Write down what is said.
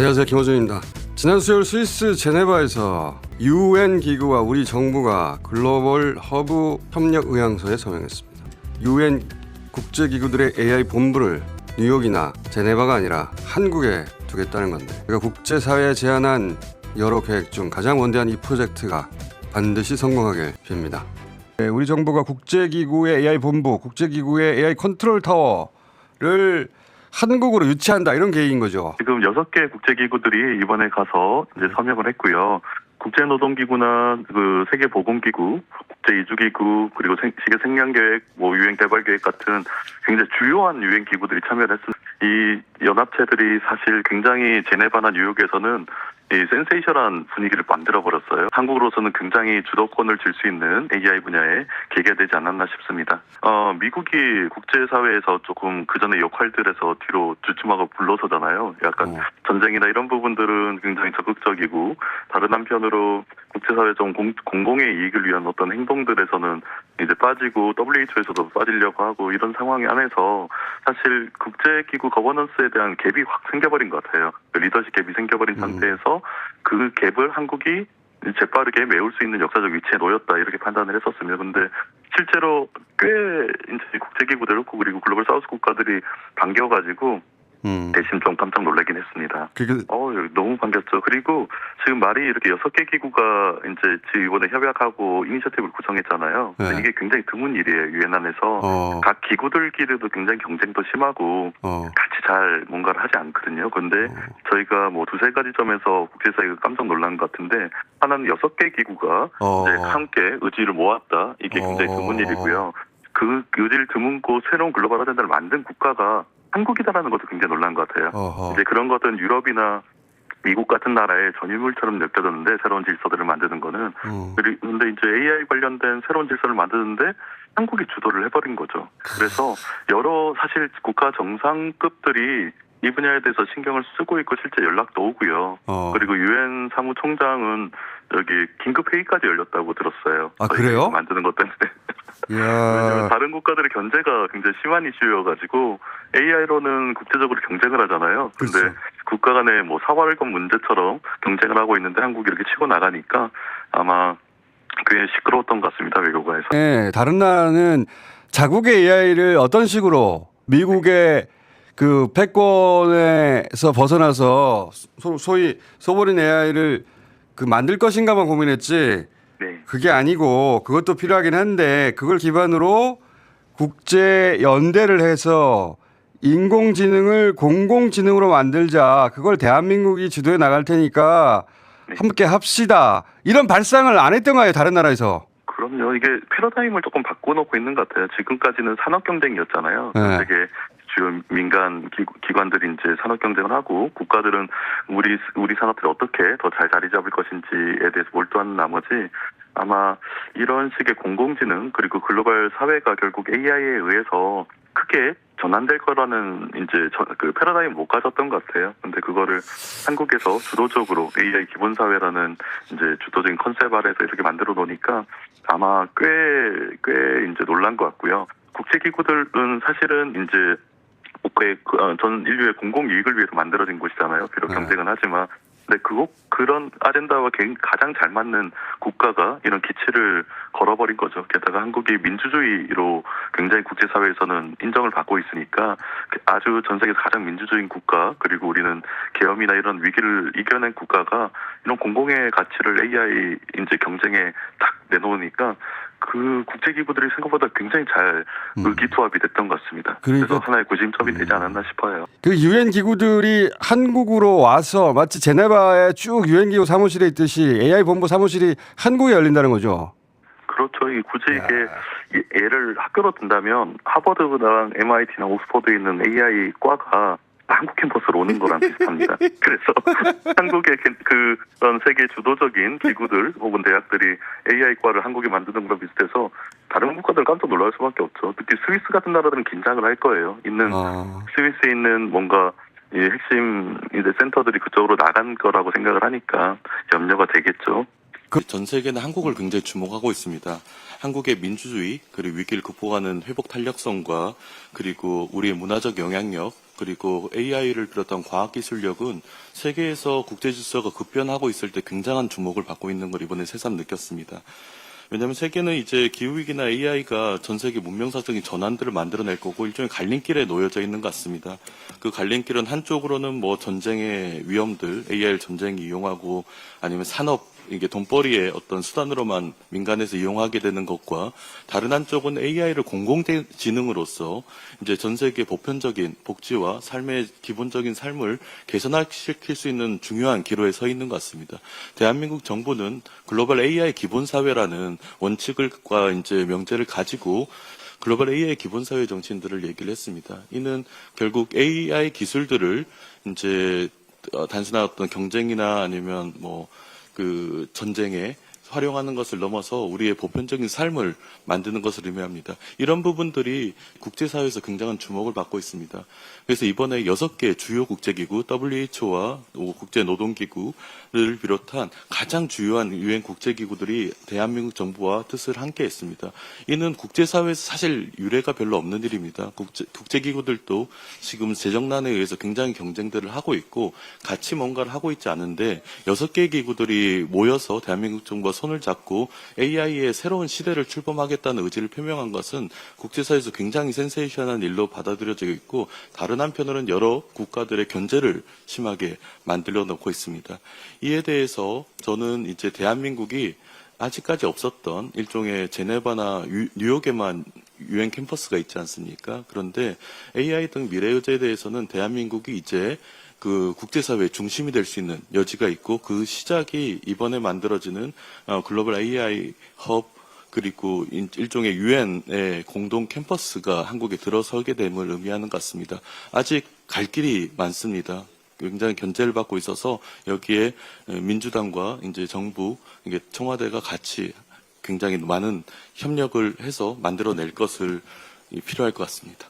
안녕하세요, 김호준입니다. 지난 수요일 스위스 제네바에서 UN 기구와 우리 정부가 글로벌 허브 협력 의향서에 서명했습니다. UN 국제기구들의 AI 본부를 뉴욕이나 제네바가 아니라 한국에 두겠다는 건데, 그러니까 국제사회에 제안한 여러 계획 중 가장 원대한 이 프로젝트가 반드시 성공하길 빕니다. 우리 정부가 국제기구의 AI 본부, 국제기구의 AI 컨트롤 타워를 한국으로 유치한다, 이런 계획인 거죠. 지금 6개 국제기구들이 이번에 가서 이제 서명을 했고요. 국제노동기구나 그 세계보건기구, 국제이주기구, 그리고 세계생명계획, 유행개발계획 같은 굉장히 주요한 유엔기구들이 참여를 했습니다. 이 연합체들이 사실 굉장히 제네바나 뉴욕에서는 이 센세이션한 분위기를 만들어버렸어요. 한국으로서는 굉장히 주도권을 줄 수 있는 AI 분야에 계기되지 않았나 싶습니다. 미국이 국제사회에서 조금 그전의 역할들에서 뒤로 주춤하고 물러서잖아요. 약간 전쟁이나 이런 부분들은 굉장히 적극적이고, 다른 한편으로 국제사회 좀 공공의 이익을 위한 어떤 행동들에서는 이제 빠지고 WHO에서도 빠지려고 하고, 이런 상황 안에서 사실 국제기구 거버넌스에 대한 갭이 확 생겨버린 것 같아요. 리더십 갭이 생겨버린 상태에서 그 갭을 한국이 재빠르게 메울 수 있는 역사적 위치에 놓였다, 이렇게 판단을 했었습니다. 근데 실제로 꽤 이제 국제기구들 그리고 글로벌 사우스 국가들이 반겨가지고 대신 좀 깜짝 놀라긴 했습니다. 너무 반겼죠. 그리고 지금 말이 이렇게 6개 기구가 이제 이번에 협약하고 이니셔티브를 구성했잖아요. 네. 이게 굉장히 드문 일이에요. 유엔 안에서 각 기구들끼리도 굉장히 경쟁도 심하고 같이 잘 뭔가를 하지 않거든요. 그런데 저희가 뭐 두세 가지 점에서 국제사회가 깜짝 놀란 것 같은데, 하나는 6개 기구가 이제 함께 의지를 모았다. 이게 굉장히 드문 일이고요. 그 의지를 드문고 새로운 글로벌 아젠다를 만든 국가가 한국이다라는 것도 굉장히 놀란 것 같아요. 이제 그런 것들은 유럽이나 미국 같은 나라의 전유물처럼 느껴졌는데, 새로운 질서들을 만드는 거는. 그런데 이제 AI 관련된 새로운 질서를 만드는데 한국이 주도를 해버린 거죠. 그래서 여러 사실 국가 정상급들이 이 분야에 대해서 신경을 쓰고 있고 실제 연락도 오고요. 그리고 유엔 사무총장은 여기 긴급 회의까지 열렸다고 들었어요. 그래요? 만드는 것 때문에. 왜냐하면 다른 국가들의 견제가 굉장히 심한 이슈여가지고, AI로는 국제적으로 경쟁을 하잖아요. 근데 그렇죠. 국가 간의 뭐 사활권 문제처럼 경쟁을 하고 있는데 한국이 이렇게 치고 나가니까 아마 꽤 시끄러웠던 것 같습니다, 외교관에서. 네, 다른 나라는 자국의 AI를 어떤 식으로 미국의 그 패권에서 벗어나서 소위 소버린 AI를 그 만들 것인가만 고민했지, 네. 그게 아니고, 그것도 필요하긴 한데 그걸 기반으로 국제 연대를 해서 인공지능을 공공지능으로 만들자, 그걸 대한민국이 주도해 나갈 테니까 함께 합시다, 이런 발상을 안 했던 거예요, 다른 나라에서. 그럼요. 이게 패러다임을 조금 바꿔놓고 있는 것 같아요. 지금까지는 산업 경쟁이었잖아요. 네. 되게 주요 민간 기관들이 이제 산업 경쟁을 하고, 국가들은 우리 산업들이 어떻게 더 잘 자리 잡을 것인지에 대해서 몰두하는 나머지, 아마 이런 식의 공공지능 그리고 글로벌 사회가 결국 AI에 의해서 크게 전환될 거라는 이제 그 패러다임 못 가졌던 것 같아요. 근데 그거를 한국에서 주도적으로 AI 기본 사회라는 이제 주도적인 컨셉 아래서 이렇게 만들어 놓으니까 아마 꽤 이제 놀란 것 같고요. 국제기구들은 사실은 이제 전 인류의 공공 이익을 위해서 만들어진 곳이잖아요. 비록 경쟁은 하지만. 근데 그런 아젠다와 가장 잘 맞는 국가가 이런 기치를 걸어버린 거죠. 게다가 한국이 민주주의로 굉장히 국제사회에서는 인정을 받고 있으니까, 아주 전 세계에서 가장 민주주의인 국가, 그리고 우리는 계엄이나 이런 위기를 이겨낸 국가가 이런 공공의 가치를 AI 이제 경쟁에 딱 내놓으니까 그 국제기구들이 생각보다 굉장히 잘 의기투합이 됐던 것 같습니다. 그래서 하나의 구심점이 되지 않았나 싶어요. 그 유엔 기구들이 한국으로 와서 마치 제네바에 쭉 유엔 기구 사무실에 있듯이 AI 본부 사무실이 한국에 열린다는 거죠. 그렇죠. 굳이 이게 예를 학교로 든다면 하버드랑 MIT나 옥스퍼드에 있는 AI 과가 한국 캠퍼스로 오는 거랑 비슷합니다. 그래서 한국의 그런 세계 주도적인 기구들 혹은 대학들이 AI과를 한국에 만드는 거랑 비슷해서 다른 국가들 깜짝 놀랄 수밖에 없죠. 특히 스위스 같은 나라들은 긴장을 할 거예요. 스위스에 있는 뭔가 이 핵심 이제 센터들이 그쪽으로 나간 거라고 생각을 하니까 염려가 되겠죠. 전 세계는 한국을 굉장히 주목하고 있습니다. 한국의 민주주의 그리고 위기를 극복하는 회복 탄력성과 그리고 우리의 문화적 영향력 그리고 AI를 비롯한 과학기술력은 세계에서 국제 질서가 급변하고 있을 때 굉장한 주목을 받고 있는 걸 이번에 새삼 느꼈습니다. 왜냐하면 세계는 이제 기후위기나 AI가 전 세계 문명사적인 전환들을 만들어낼 거고 일종의 갈림길에 놓여져 있는 것 같습니다. 그 갈림길은 한쪽으로는 뭐 전쟁의 위험들, AI를 전쟁에 이용하고 아니면 산업, 이게 돈벌이의 어떤 수단으로만 민간에서 이용하게 되는 것과 다른 한쪽은 AI를 공공지능으로서 이제 전 세계 보편적인 복지와 삶의 기본적인 삶을 개선시킬 수 있는 중요한 기로에 서 있는 것 같습니다. 대한민국 정부는 글로벌 AI 기본사회라는 원칙과 이제 명제를 가지고 글로벌 AI 기본사회 정신들을 얘기를 했습니다. 이는 결국 AI 기술들을 이제 단순한 어떤 경쟁이나 아니면 그 전쟁에 활용하는 것을 넘어서 우리의 보편적인 삶을 만드는 것을 의미합니다. 이런 부분들이 국제사회에서 굉장한 주목을 받고 있습니다. 그래서 이번에 6개 주요 국제기구, WHO와 국제노동기구를 비롯한 가장 주요한 유엔 국제기구들이 대한민국 정부와 뜻을 함께 했습니다. 이는 국제사회에서 사실 유례가 별로 없는 일입니다. 국제기구들도 지금 재정난에 의해서 굉장히 경쟁들을 하고 있고 같이 뭔가를 하고 있지 않은데 6개 기구들이 모여서 대한민국 정부와 손을 잡고 AI의 새로운 시대를 출범하겠다는 의지를 표명한 것은 국제사회에서 굉장히 센세이션한 일로 받아들여지고 있고 다른 한편으로는 여러 국가들의 견제를 심하게 만들어 놓고 있습니다. 이에 대해서 저는 이제 대한민국이 아직까지 없었던 일종의 제네바나 뉴욕에만 유엔 캠퍼스가 있지 않습니까? 그런데 AI 등 미래의제에 대해서는 대한민국이 이제 그 국제사회의 중심이 될 수 있는 여지가 있고 그 시작이 이번에 만들어지는 글로벌 AI 헙 그리고 일종의 유엔의 공동 캠퍼스가 한국에 들어서게 됨을 의미하는 것 같습니다. 아직 갈 길이 많습니다. 굉장히 견제를 받고 있어서 여기에 민주당과 이제 정부, 이게 청와대가 같이 굉장히 많은 협력을 해서 만들어낼 것을 필요할 것 같습니다.